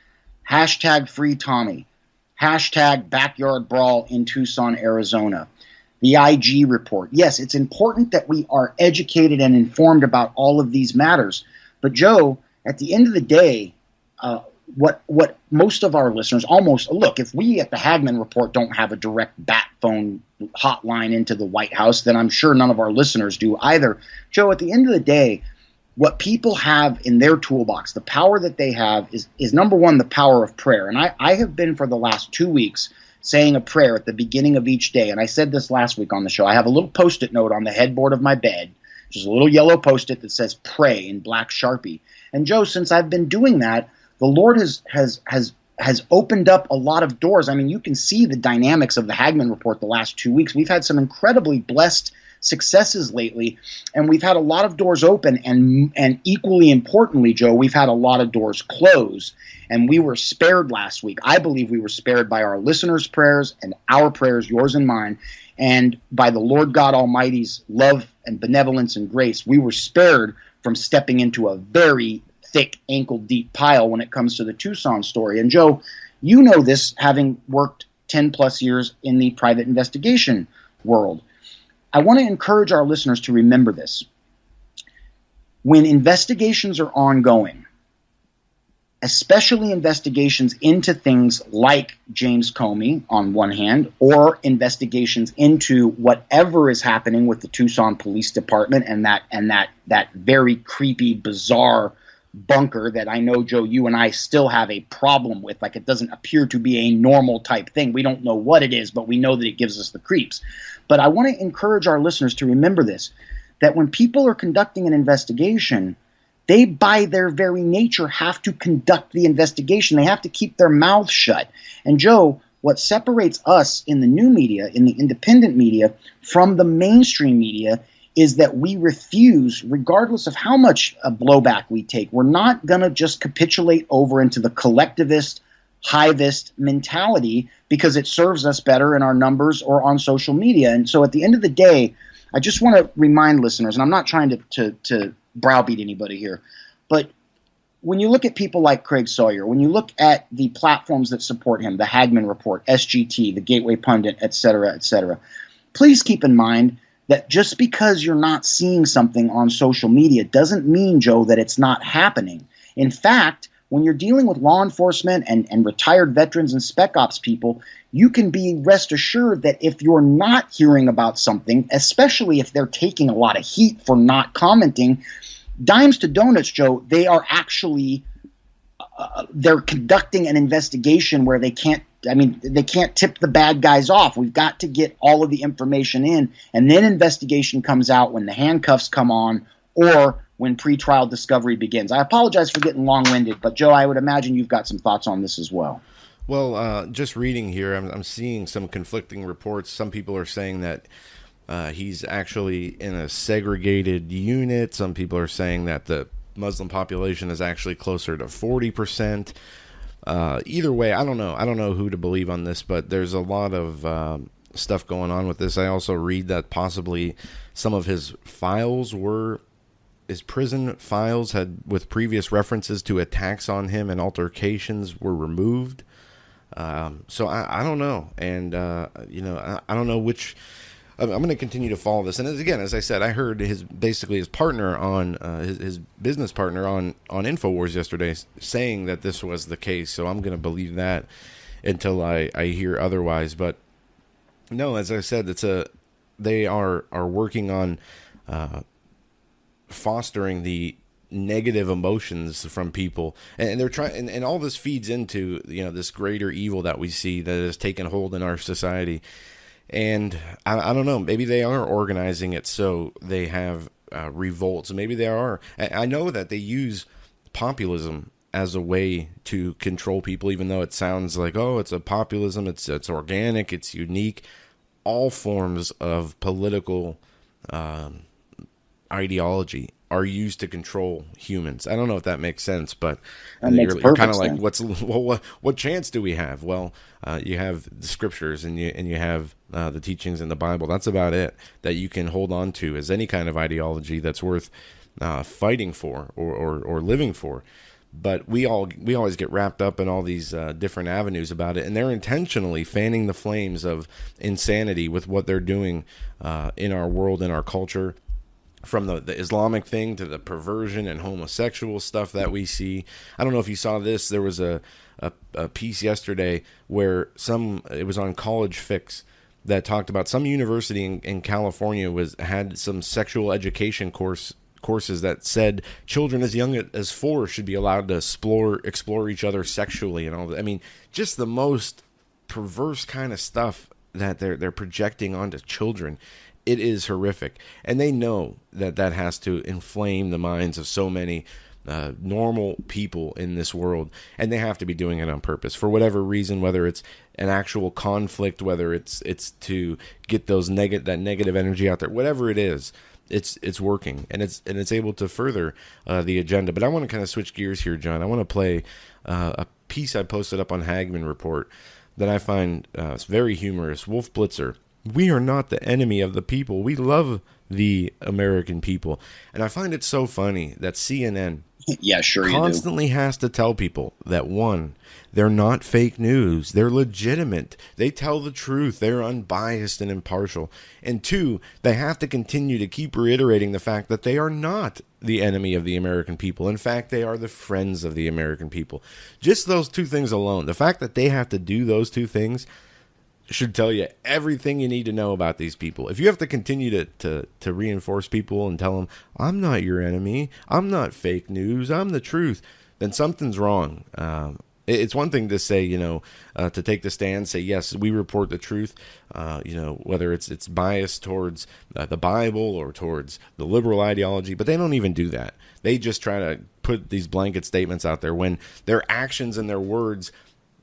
Hashtag free Tommy. Hashtag backyard brawl in Tucson, Arizona. The IG report. Yes, it's important that we are educated and informed about all of these matters. But Joe, at the end of the day, what most of our listeners look, if we at the Hagmann Report don't have a direct bat phone hotline into the White House, then I'm sure none of our listeners do either. Joe, at the end of the day, what people have in their toolbox, the power that they have is number one, the power of prayer. And I have been for the last 2 weeks saying a prayer at the beginning of each day. And I said this last week on the show. I have a little Post-it note on the headboard of my bed, which is a little yellow Post-it that says pray in black Sharpie. And Joe, since I've been doing that, the Lord has opened up a lot of doors. I mean, you can see the dynamics of the Hagmann Report the last 2 weeks. We've had some incredibly blessed successes lately, and we've had a lot of doors open, and equally importantly, Joe, we've had a lot of doors close, and we were spared last week. I believe we were spared by our listeners' prayers and our prayers, yours and mine, and by the Lord God Almighty's love and benevolence and grace. We were spared from stepping into a very thick, ankle-deep pile when it comes to the Tucson story. And Joe, you know this, having worked 10 plus years in the private investigation world. I want to encourage our listeners to remember this. When investigations are ongoing, especially investigations into things like James Comey on one hand, or investigations into whatever is happening with the Tucson Police Department and that very creepy, bizarre bunker that I know, Joe, you and I still have a problem with. Like, it doesn't appear to be a normal type thing. We don't know what it is, but we know that it gives us the creeps. But I want to encourage our listeners to remember this, that when people are conducting an investigation, they by their very nature have to conduct the investigation. They have to keep their mouths shut. And Joe, what separates us in the new media, in the independent media, from the mainstream media is that we refuse, regardless of how much blowback we take, we're not going to just capitulate over into the collectivist, hivist mentality because it serves us better in our numbers or on social media. And so at the end of the day, I just want to remind listeners, and I'm not trying to browbeat anybody here, but when you look at people like Craig Sawyer, when you look at the platforms that support him, the Hagmann Report, SGT, the Gateway Pundit, et cetera, please keep in mind that just because you're not seeing something on social media doesn't mean, Joe, that it's not happening. In fact, when you're dealing with law enforcement and retired veterans and spec ops people, you can be rest assured that if you're not hearing about something, especially if they're taking a lot of heat for not commenting, dimes to donuts, Joe, they are actually they're conducting an investigation where they can't tip the bad guys off. We've got to get all of the information in, and then investigation comes out when the handcuffs come on or when pretrial discovery begins. I apologize for getting long-winded, but Joe, I would imagine you've got some thoughts on this as well. Well, just reading here, I'm seeing some conflicting reports. Some people are saying that he's actually in a segregated unit. Some people are saying that the Muslim population is actually closer to 40%. Either way, I don't know. I don't know who to believe on this, but there's a lot of stuff going on with this. I also read that possibly some of his prison files had with previous references to attacks on him and altercations were removed. So I don't know. And, I don't know which. I'm going to continue to follow this. And again, as I said, I heard his partner on his business partner on InfoWars yesterday saying that this was the case. So I'm going to believe that until I hear otherwise. But no, as I said, they are working on fostering the negative emotions from people, and they're trying, and all this feeds into this greater evil that we see that has taken hold in our society. And I don't know, maybe they are organizing it so they have revolts. Maybe they are. I know that they use populism as a way to control people, even though it sounds like, oh, it's a populism, it's organic, it's unique. All forms of political ideology are used to control humans. I don't know if that makes sense, but you're kind of like, what chance do we have? Well, you have the scriptures and you have the teachings in the Bible. That's about it that you can hold on to as any kind of ideology that's worth fighting for or living for. But we always get wrapped up in all these different avenues about it, and they're intentionally fanning the flames of insanity with what they're doing in our world, in our culture. From the Islamic thing to the perversion and homosexual stuff that we see. I don't know if you saw this. There was a piece yesterday where it was on College Fix that talked about some university in California had some sexual education courses that said children as young as 4 should be allowed to explore each other sexually and all that. I mean, just the most perverse kind of stuff that they're projecting onto children. It is horrific, and they know that has to inflame the minds of so many normal people in this world, and they have to be doing it on purpose for whatever reason, whether it's an actual conflict, whether it's to get that negative energy out there, whatever it is. It's working, and it's able to further the agenda. But I want to kind of switch gears here, John. I want to play a piece I posted up on Hagmann Report that I find very humorous. Wolf Blitzer. We are not the enemy of the people. We love the American people. And I find it so funny that CNN constantly has to tell people that, one, they're not fake news. They're legitimate. They tell the truth. They're unbiased and impartial. And two, they have to continue to keep reiterating the fact that they are not the enemy of the American people. In fact, they are the friends of the American people. Just those two things alone, the fact that they have to do those two things should tell you everything you need to know about these people. If you have to continue to reinforce people and tell them, I'm not your enemy, I'm not fake news, I'm the truth, then something's wrong. It's one thing to say, to take the stand, say, yes, we report the truth, whether it's biased towards the Bible or towards the liberal ideology, but they don't even do that. They just try to put these blanket statements out there when their actions and their words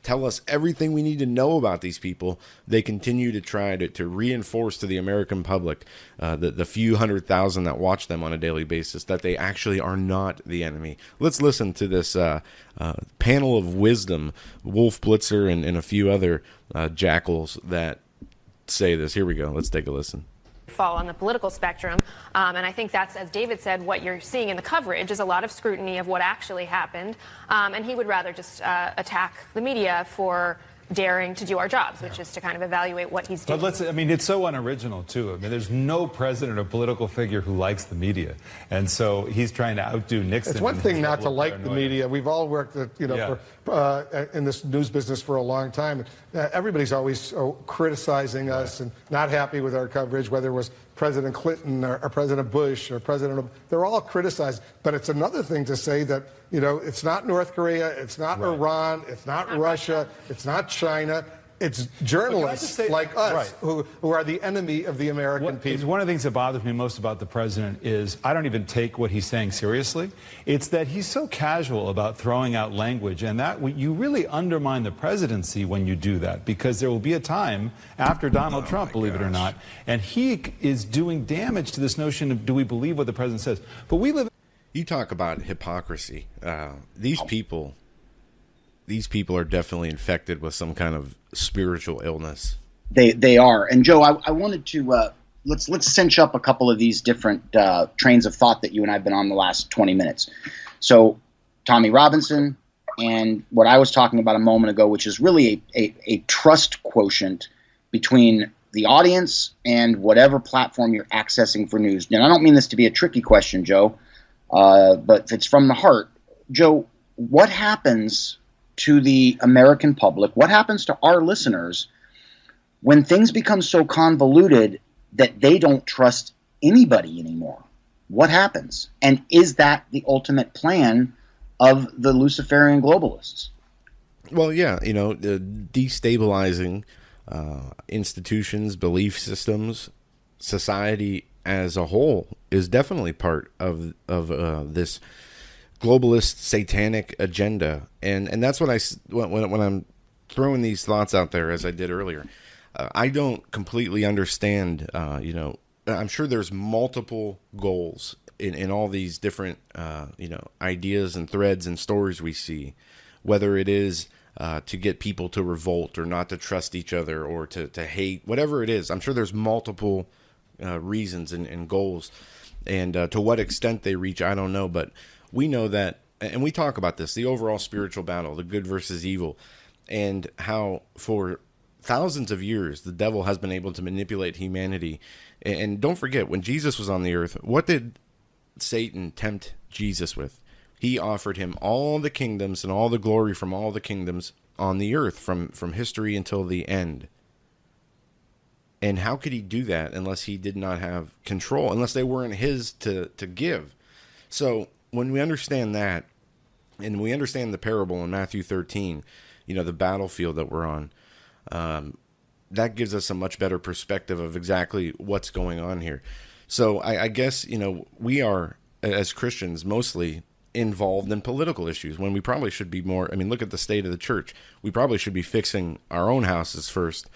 tell us everything we need to know about these people. They continue to try to reinforce to the American public, the few 100,000 that watch them on a daily basis, that they actually are not the enemy. Let's listen to this panel of wisdom, Wolf Blitzer and a few other jackals that say this. Here we go. Let's take a listen. Fall on the political spectrum, and I think that's, as David said, what you're seeing in the coverage is a lot of scrutiny of what actually happened, and he would rather just attack the media for daring to do our jobs, which is to kind of evaluate what he's doing. But it's so unoriginal, too. I mean, there's no president or political figure who likes the media. And so he's trying to outdo Nixon. It's one thing not to like the media. We've all worked, in this news business for a long time. Everybody's always criticizing us and not happy with our coverage, whether it was President Clinton or President Bush or they're all criticized. But it's another thing to say that, it's not North Korea, it's not Iran, it's not Russia, it's not China. It's journalists like us who are the enemy of the American people. One of the things that bothers me most about the president is I don't even take what he's saying seriously. It's that he's so casual about throwing out language, and that you really undermine the presidency when you do that, because there will be a time after Donald Trump, believe it or not, and he is doing damage to this notion of do we believe what the president says. But we live. You talk about hypocrisy. These people are definitely infected with some kind of spiritual illness. They are. And Joe, I wanted to let's cinch up a couple of these different trains of thought that you and I have been on the last 20 minutes. So Tommy Robinson and what I was talking about a moment ago, which is really a trust quotient between the audience and whatever platform you're accessing for news. And I don't mean this to be a tricky question, Joe, but it's from the heart. Joe, what happens to the American public, what happens to our listeners when things become so convoluted that they don't trust anybody anymore? What happens? And is that the ultimate plan of the Luciferian globalists? Well, yeah, destabilizing institutions, belief systems, society as a whole is definitely part of this globalist satanic agenda, and that's what when I'm throwing these thoughts out there, as I did earlier, I don't completely understand. I'm sure there's multiple goals in all these different ideas and threads and stories we see, whether it is to get people to revolt or not to trust each other or to hate, whatever it is. I'm sure there's multiple reasons and goals, and to what extent they reach, I don't know, but we know that, and we talk about this, the overall spiritual battle, the good versus evil, and how for thousands of years the devil has been able to manipulate humanity. And don't forget, when Jesus was on the earth, what did Satan tempt Jesus with? He offered him all the kingdoms and all the glory from all the kingdoms on the earth from history until the end. And how could he do that unless he did not have control, unless they weren't his to give? So when we understand that, and we understand the parable in Matthew 13, the battlefield that we're on, that gives us a much better perspective of exactly what's going on here. So I guess, we are, as Christians, mostly involved in political issues when we probably should be more. I mean, look at the state of the church. We probably should be fixing our own houses first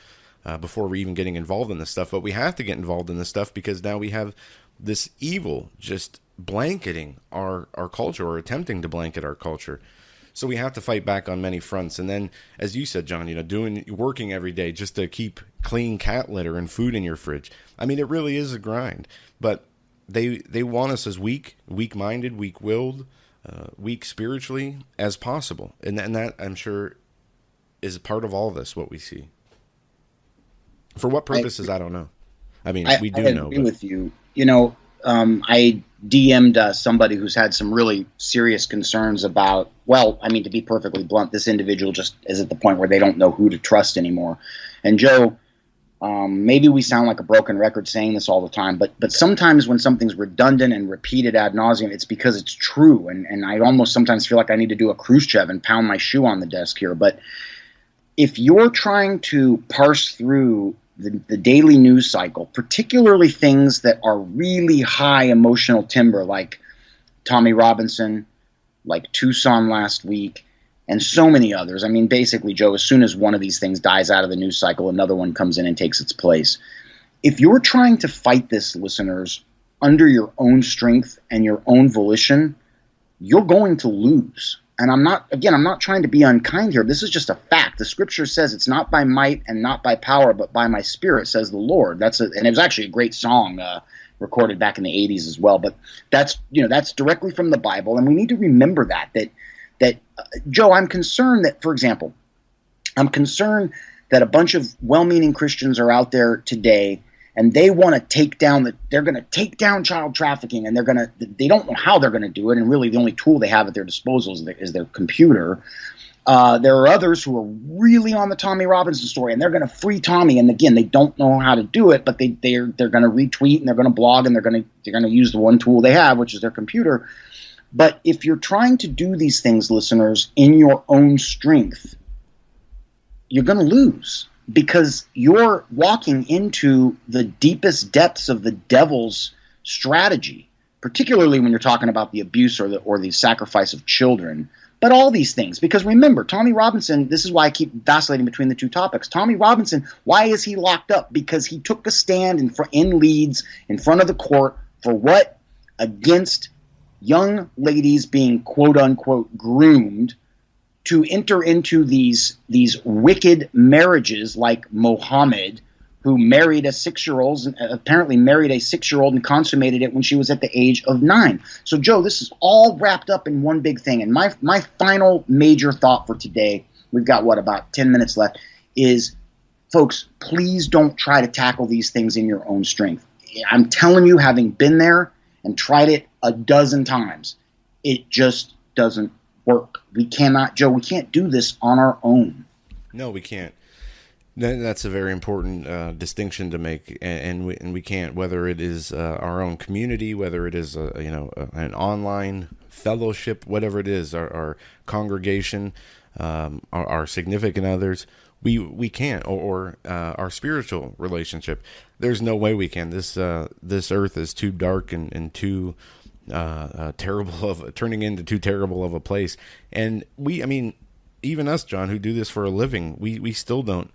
before we're even getting involved in this stuff. But we have to get involved in this stuff because now we have this evil just blanketing our culture, or attempting to blanket our culture. So we have to fight back on many fronts. And then, as you said, John, working every day just to keep clean cat litter and food in your fridge. I mean, it really is a grind. But they want us as weak-minded, weak-willed, weak spiritually as possible. And that, I'm sure, is part of all this, what we see. For what purposes, I don't know. I mean, we do know. I agree with you. I DM'd somebody who's had some really serious concerns about, to be perfectly blunt, this individual just is at the point where they don't know who to trust anymore. And Joe, maybe we sound like a broken record saying this all the time, but sometimes when something's redundant and repeated ad nauseum, it's because it's true. And I almost sometimes feel like I need to do a Khrushchev and pound my shoe on the desk here. But if you're trying to parse through the daily news cycle, particularly things that are really high emotional timber, like Tommy Robinson, like Tucson last week, and so many others. I mean, basically, Joe, as soon as one of these things dies out of the news cycle, another one comes in and takes its place. If you're trying to fight this, listeners, under your own strength and your own volition, you're going to lose. And I'm not trying to be unkind here. This is just a fact. The scripture says it's not by might and not by power, but by my spirit, says the Lord. And it was actually a great song recorded back in the 80s as well. But that's directly from the Bible. And we need to remember that Joe, I'm concerned that, for example, that a bunch of well-meaning Christians are out there today and they want to they're going to take down child trafficking, and they don't know how they're going to do it. And really the only tool they have at their disposal is their computer. There are others who are really on the Tommy Robinson story, and they're going to free Tommy. And again, they don't know how to do it, but they're going to retweet and they're going to blog and they're going to use the one tool they have, which is their computer. But if you're trying to do these things, listeners, in your own strength, you're going to lose, because you're walking into the deepest depths of the devil's strategy, particularly when you're talking about the abuse or the sacrifice of children. But all these things, because remember, Tommy Robinson, this is why I keep vacillating between the two topics. Tommy Robinson, why is he locked up? Because he took a stand in Leeds, in front of the court, for what? Against young ladies being quote-unquote groomed to enter into these wicked marriages, like Mohammed, who married a 6-year-old, apparently married a 6-year-old and consummated it when she was at the age of 9. So, Joe, this is all wrapped up in one big thing. And my final major thought for today, we've got, about 10 minutes left, is, folks, please don't try to tackle these things in your own strength. I'm telling you, having been there and tried it a dozen times, it just doesn't work. We cannot, Joe, we can't do this on our own. No, we can't. That's a very important distinction to make, and we can't, whether it is our own community, whether it is an online fellowship, whatever it is, our congregation, our significant others, we can't, or our spiritual relationship. There's no way we can. This earth is too dark and too turning into too terrible of a place. And even us, John, who do this for a living, we still don't,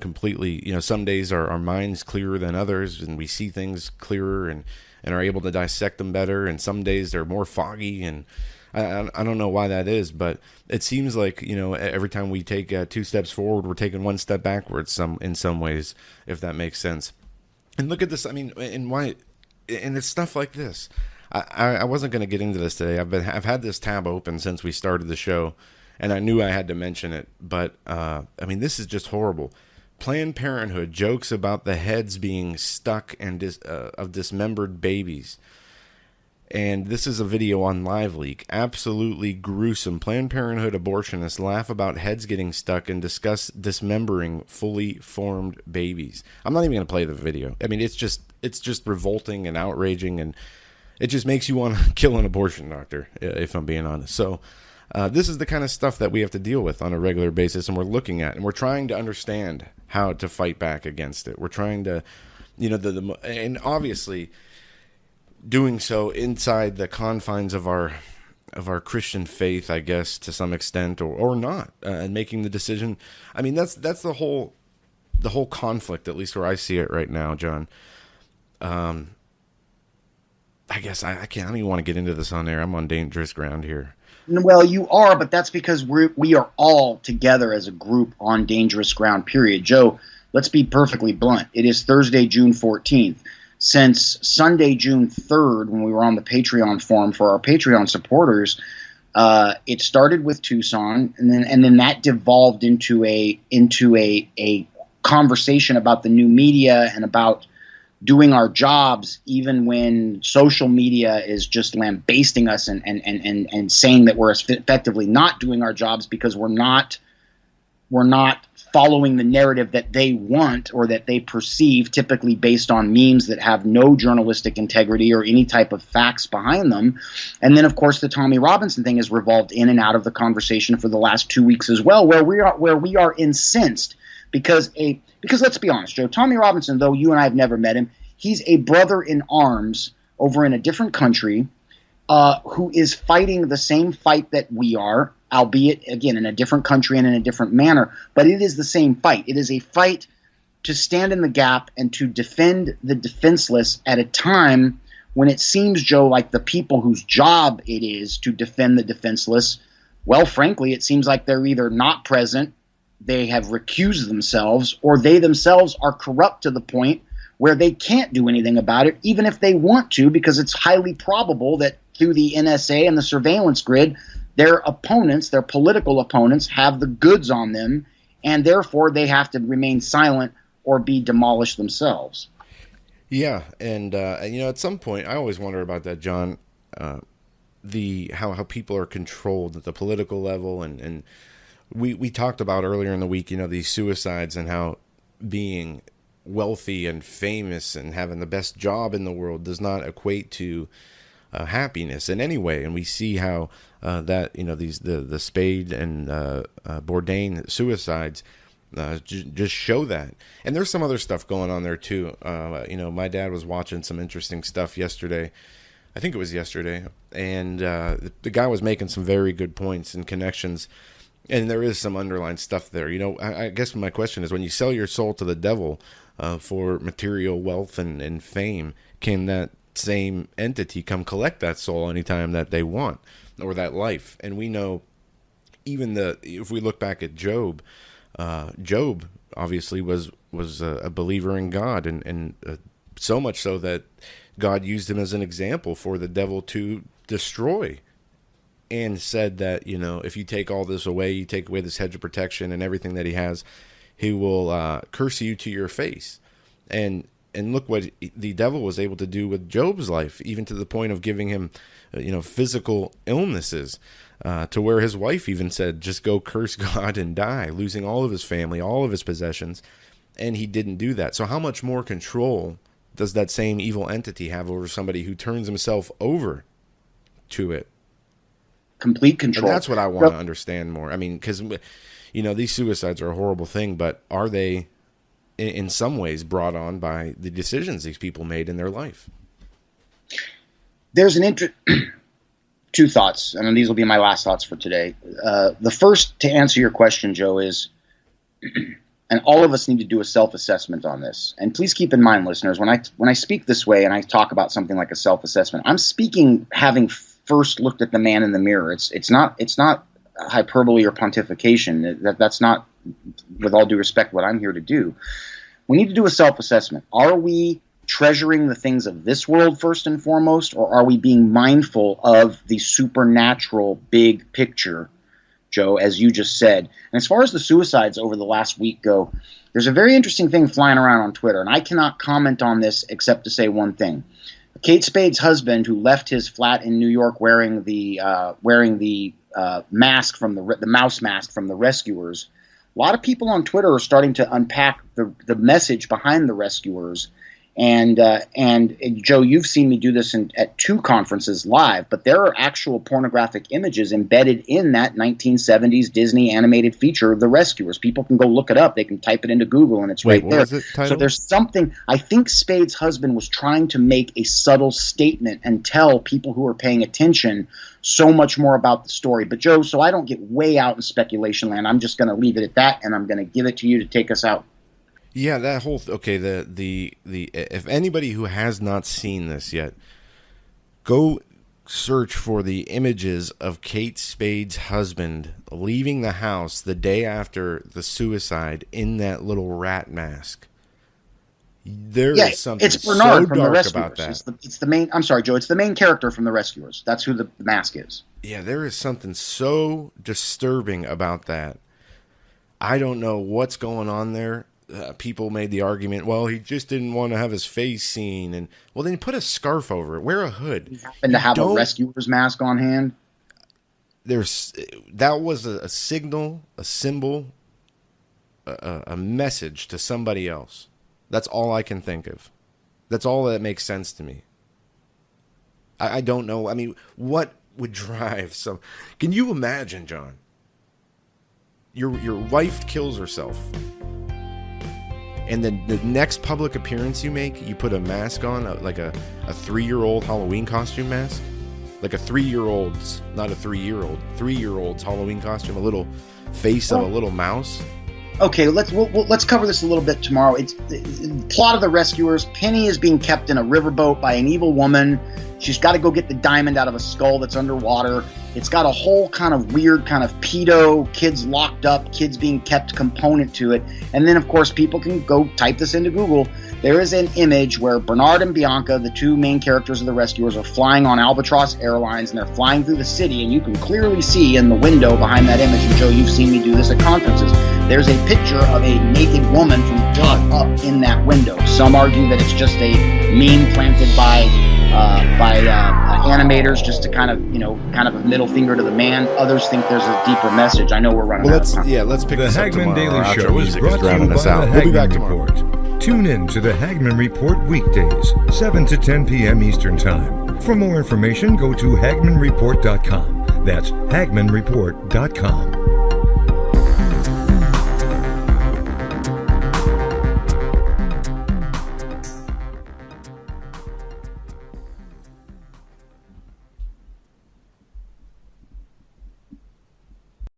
completely, some days our mind's clearer than others, and we see things clearer and are able to dissect them better. And some days they're more foggy, and I don't know why that is, but it seems like, every time we take 2 steps forward, we're taking 1 step backwards in some ways, if that makes sense. And look at this. And it's stuff like this. I wasn't going to get into this today. I've had this tab open since we started the show, and I knew I had to mention it. But this is just horrible. Planned Parenthood jokes about the heads being stuck and of dismembered babies. And this is a video on LiveLeak. Absolutely gruesome. Planned Parenthood abortionists laugh about heads getting stuck and discuss dismembering fully formed babies. I'm not even going to play the video. It's just revolting and outraging, and it just makes you want to kill an abortion doctor, if I'm being honest. So this is the kind of stuff that we have to deal with on a regular basis, and we're looking at, and we're trying to understand how to fight back against it. We're trying to, and obviously doing so inside the confines of our Christian faith, I guess, to some extent, or not, and making the decision. That's the whole conflict, at least where I see it right now, John. I guess I don't even want to get into this on air. I'm on dangerous ground here. Well, you are, but that's because we are all together as a group on dangerous ground, period. Joe, let's be perfectly blunt. It is Thursday, June 14th. Since Sunday, June 3rd, when we were on the Patreon forum for our Patreon supporters, it started with Tucson, and then that devolved into a conversation about the new media and about doing our jobs, even when social media is just lambasting us and saying that we're effectively not doing our jobs because we're not following the narrative that they want or that they perceive, typically based on memes that have no journalistic integrity or any type of facts behind them. And then, of course, the Tommy Robinson thing has revolved in and out of the conversation for the last 2 weeks as well, where we are incensed because let's be honest, Joe, Tommy Robinson, though you and I have never met him, he's a brother in arms over in a different country who is fighting the same fight that we are, albeit, again, in a different country and in a different manner. But it is the same fight. It is a fight to stand in the gap and to defend the defenseless at a time when it seems, Joe, like the people whose job it is to defend the defenseless, well, frankly, it seems like they're either not present, they have recused themselves, or they themselves are corrupt to the point where they can't do anything about it, even if they want to, because it's highly probable that through the NSA and the surveillance grid, their opponents, their political opponents, have the goods on them, and therefore they have to remain silent or be demolished themselves. Yeah, and at some point, I always wonder about that, John. how people are controlled at the political level, and we talked about earlier in the week, these suicides and how being wealthy and famous and having the best job in the world does not equate to happiness in any way. And we see how that the Spade and Bourdain suicides just show that. And there's some other stuff going on there too. My dad was watching some interesting stuff yesterday. I think it was yesterday, and the guy was making some very good points and connections. And there is some underlying stuff there. I guess my question is, when you sell your soul to the devil for material wealth and fame, can that same entity come collect that soul anytime that they want, or that life? And we know, even if we look back at Job, Job obviously was a believer in God, and so much so that God used him as an example for the devil to destroy. And said that, if you take all this away, you take away this hedge of protection and everything that he has, he will curse you to your face. And look what the devil was able to do with Job's life, even to the point of giving him, physical illnesses, to where his wife even said, just go curse God and die, losing all of his family, all of his possessions. And he didn't do that. So how much more control does that same evil entity have over somebody who turns himself over to it? Complete control. And that's what I want to understand more. I mean, because, these suicides are a horrible thing, but are they, in some ways, brought on by the decisions these people made in their life? There's two thoughts, and these will be my last thoughts for today. The first, to answer your question, Joe, is, and all of us need to do a self-assessment on this. And please keep in mind, listeners, when I speak this way and I talk about something like a self-assessment, I'm speaking having first looked at the man in the mirror. It's not hyperbole or pontification. That's not, with all due respect, what I'm here to do. We need to do a self-assessment. Are we treasuring the things of this world first and foremost, or are we being mindful of the supernatural big picture, Joe, as you just said? And as far as the suicides over the last week go, there's a very interesting thing flying around on Twitter, and I cannot comment on this except to say one thing. Kate Spade's husband, who left his flat in New York wearing the mask from the mouse mask from the rescuers, a lot of people on Twitter are starting to unpack the message behind the rescuers. And Joe, you've seen me do this at two conferences live, but there are actual pornographic images embedded in that 1970s Disney animated feature of The Rescuers. People can go look it up. They can type it into Google, and it's right there. So there's something. I think Spade's husband was trying to make a subtle statement and tell people who are paying attention so much more about the story. But Joe, so I don't get way out in speculation land, I'm just going to leave it at that, and I'm going to give it to you to take us out. Yeah, that whole okay. The if anybody who has not seen this yet, go search for the images of Kate Spade's husband leaving the house the day after the suicide in that little rat mask. There is something it's Bernard so from the dark Rescuers. about that. It's the main. I'm sorry, Joe. It's the main character from the Rescuers. That's who the mask is. Yeah, there is something so disturbing about that. I don't know what's going on there. People made the argument, well, he just didn't want to have his face seen. And well, then put a scarf over it. Wear a hood. He happened to have a rescuer's mask on hand. That was a signal, a symbol, a message to somebody else. That's all I can think of. That's all that makes sense to me. I don't know. I mean, what would drive some... Can you imagine, John? Your wife kills herself. And then the next public appearance you make, you put a mask on, like a 3-year-old Halloween costume mask. Like a 3-year-old's, not a 3-year-old, 3-year-old's Halloween costume, a little face of a little mouse. Okay, let's cover this a little bit tomorrow. It's the plot of The Rescuers. Penny is being kept in a riverboat by an evil woman. She's got to go get the diamond out of a skull that's underwater. It's got a whole kind of weird kind of pedo, kids locked up, kids being kept component to it. And then, of course, people can go type this into Google. There is an image where Bernard and Bianca, the two main characters of The Rescuers, are flying on Albatross Airlines, and they're flying through the city, and you can clearly see in the window behind that image, and Joe, you've seen me do this at conferences, there's a picture of a naked woman from the top up in that window. Some argue that it's just a meme planted by animators just to kind of a middle finger to the man. Others think there's a deeper message. I know we're running out of time. Let's pick The this up Hagmann tomorrow. Daily Our Show outro is music brought to you drowning by us the out. We'll be back Hagmann tomorrow. Report. Tune in to the Hagmann Report weekdays, 7 to 10 p.m. Eastern Time. For more information, go to HagmannReport.com. That's HagmannReport.com.